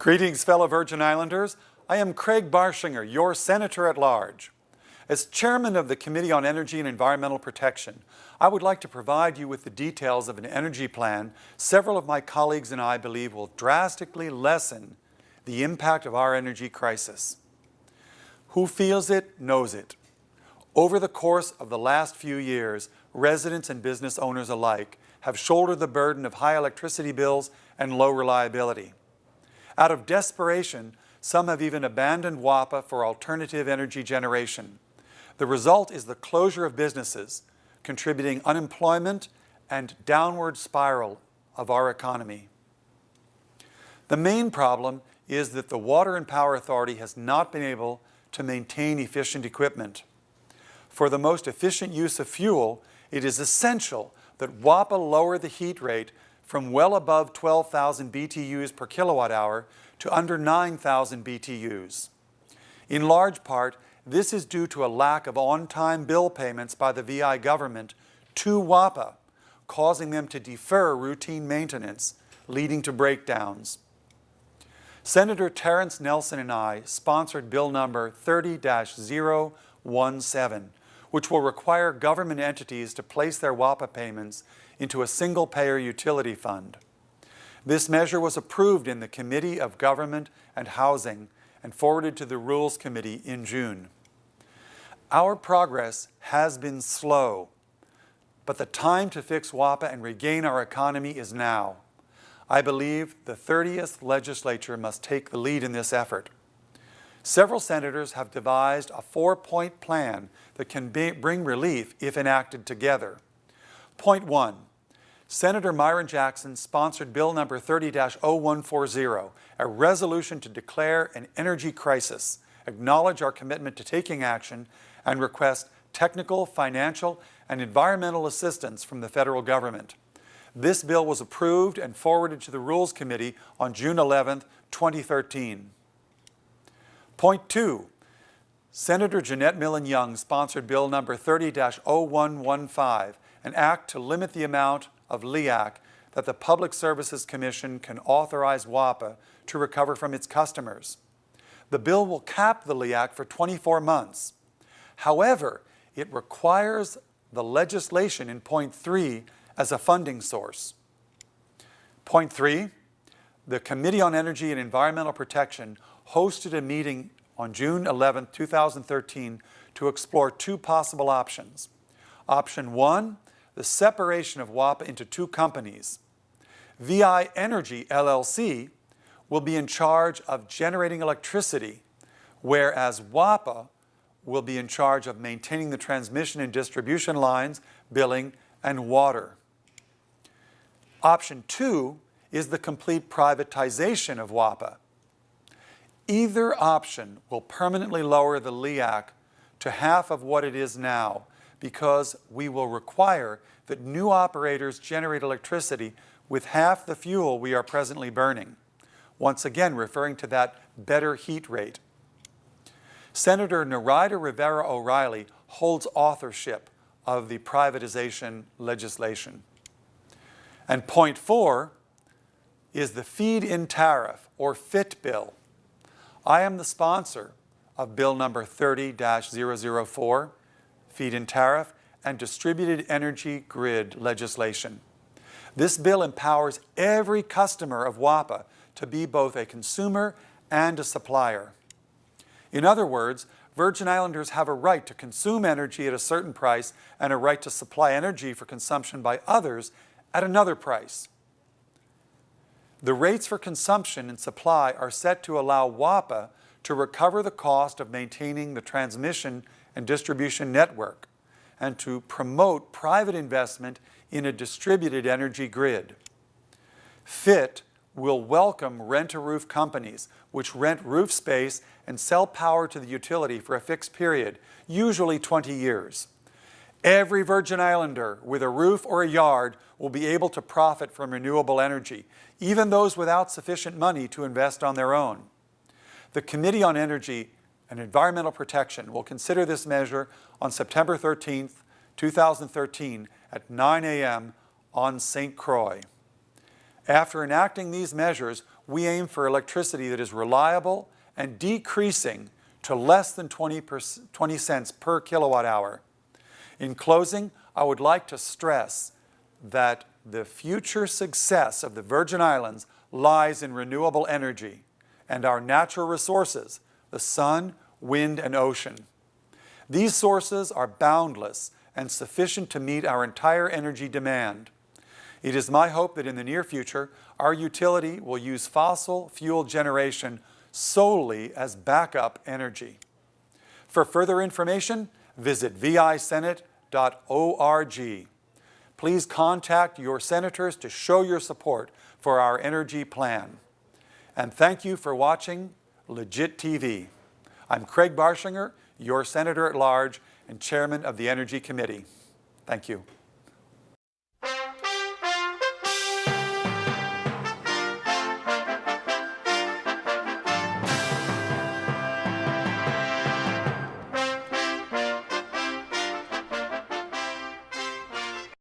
Greetings, fellow Virgin Islanders. I am Craig Barshinger, your Senator at Large. As Chairman of the Committee on Energy and Environmental Protection, I would like to provide you with the details of an energy plan several of my colleagues and I believe will drastically lessen the impact of our energy crisis. Who feels it, knows it. Over the course of the last few years, residents and business owners alike have shouldered the burden of high electricity bills and low reliability. Out of desperation, some have even abandoned WAPA for alternative energy generation. The result is the closure of businesses, contributing unemployment and downward spiral of our economy. The main problem is that the Water and Power Authority has not been able to maintain efficient equipment. For the most efficient use of fuel, it is essential that WAPA lower the heat rate from well above 12,000 BTUs per kilowatt hour to under 9,000 BTUs. In large part, this is due to a lack of on-time bill payments by the VI government to WAPA, causing them to defer routine maintenance, leading to breakdowns. Senator Terrence Nelson and I sponsored Bill number 30-017, which will require government entities to place their WAPA payments into a single-payer utility fund. This measure was approved in the Committee of Government and Housing and forwarded to the Rules Committee in June. Our progress has been slow, but the time to fix WAPA and regain our economy is now. I believe the 30th Legislature must take the lead in this effort. Several senators have devised a 4-point plan that can bring relief if enacted together. Point 1. Senator Myron Jackson sponsored Bill number 30-0140, a resolution to declare an energy crisis, acknowledge our commitment to taking action, and request technical, financial, and environmental assistance from the federal government. This bill was approved and forwarded to the Rules Committee on June 11, 2013. Point 2. Senator Jeanette Millen Young sponsored Bill number 30-0115, an act to limit the amount of LEAC that the Public Services Commission can authorize WAPA to recover from its customers. The bill will cap the LEAC for 24 months. However, it requires the legislation in Point 3 as a funding source. Point 3, the Committee on Energy and Environmental Protection hosted a meeting on June 11, 2013 to explore two possible options. Option 1, the separation of WAPA into two companies. VI Energy, LLC, will be in charge of generating electricity, whereas WAPA will be in charge of maintaining the transmission and distribution lines, billing, and water. Option 2 is the complete privatization of WAPA. Either option will permanently lower the LEAC to half of what it is now, because we will require that new operators generate electricity with half the fuel we are presently burning, once again referring to that better heat rate. Senator Nerida Rivera O'Reilly holds authorship of the privatization legislation. And point 4 is the feed-in tariff, or FIT bill. I am the sponsor of Bill number 30-004, feed-in tariff, and distributed energy grid legislation. This bill empowers every customer of WAPA to be both a consumer and a supplier. In other words, Virgin Islanders have a right to consume energy at a certain price and a right to supply energy for consumption by others at another price. The rates for consumption and supply are set to allow WAPA to recover the cost of maintaining the transmission and distribution network and to promote private investment in a distributed energy grid. FIT will welcome rent-a-roof companies which rent roof space and sell power to the utility for a fixed period, usually 20 years. Every Virgin Islander with a roof or a yard will be able to profit from renewable energy, even those without sufficient money to invest on their own. The Committee on Energy and Environmental Protection will consider this measure on September 13, 2013 at 9 a.m. on St. Croix. After enacting these measures, we aim for electricity that is reliable and decreasing to less than 20 cents per kilowatt hour. In closing, I would like to stress that the future success of the Virgin Islands lies in renewable energy and our natural resources, the sun, wind, and ocean. These sources are boundless and sufficient to meet our entire energy demand. It is my hope that in the near future, our utility will use fossil fuel generation solely as backup energy. For further information, visit visenate.org. Please contact your senators to show your support for our energy plan. And thank you for watching Legit TV. I'm Craig Barshinger, your Senator at Large and Chairman of the Energy Committee. Thank you.